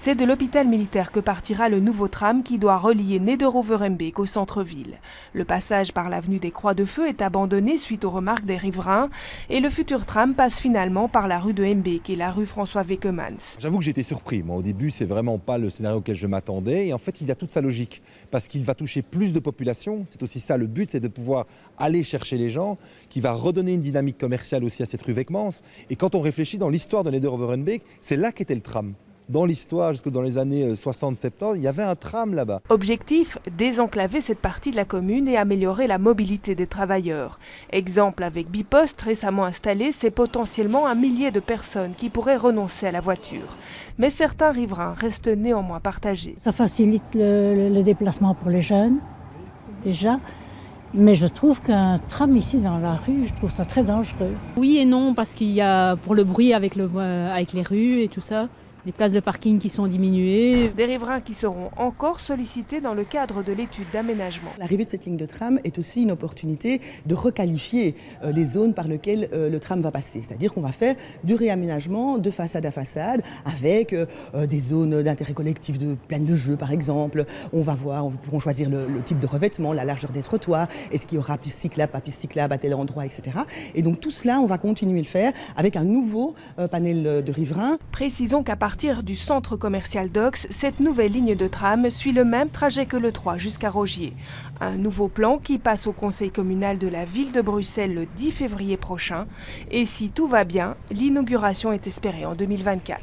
C'est de l'hôpital militaire que partira le nouveau tram qui doit relier Neder-Overembeek au centre-ville. Le passage par l'avenue des Croix de Feu est abandonné suite aux remarques des riverains et le futur tram passe finalement par la rue de Embeek et la rue François Wekemans. J'avoue que j'ai été surpris. Moi, au début, c'est vraiment pas le scénario auquel je m'attendais. Et en fait, il a toute sa logique parce qu'il va toucher plus de population. C'est aussi ça le but, c'est de pouvoir aller chercher les gens, qui va redonner une dynamique commerciale aussi à cette rue Wekemans. Et quand on réfléchit dans l'histoire de Neder-Overembeek, c'est là qu'était le tram. Dans l'histoire, jusque dans les années 60-70, il y avait un tram là-bas. Objectif, désenclaver cette partie de la commune et améliorer la mobilité des travailleurs. Exemple avec Bipost, récemment installé, c'est potentiellement 1 millier de personnes qui pourraient renoncer à la voiture. Mais certains riverains restent néanmoins partagés. Ça facilite le déplacement pour les jeunes, déjà. Mais je trouve qu'un tram ici dans la rue, je trouve ça très dangereux. Oui et non, parce qu'il y a pour le bruit avec les rues et tout ça. Les places de parking qui sont diminuées. Des riverains qui seront encore sollicités dans le cadre de l'étude d'aménagement. L'arrivée de cette ligne de tram est aussi une opportunité de requalifier les zones par lesquelles le tram va passer. C'est-à-dire qu'on va faire du réaménagement de façade à façade avec des zones d'intérêt collectif de plaine de jeux par exemple. On pourra choisir le type de revêtement, la largeur des trottoirs, est-ce qu'il y aura piste cyclable, pas piste cyclable à tel endroit, etc. Et donc tout cela, on va continuer à le faire avec un nouveau panel de riverains. Précisons qu'à partir du centre commercial d'Ox, cette nouvelle ligne de tram suit le même trajet que le 3 jusqu'à Rogier. Un nouveau plan qui passe au conseil communal de la ville de Bruxelles le 10 février prochain. Et si tout va bien, l'inauguration est espérée en 2024.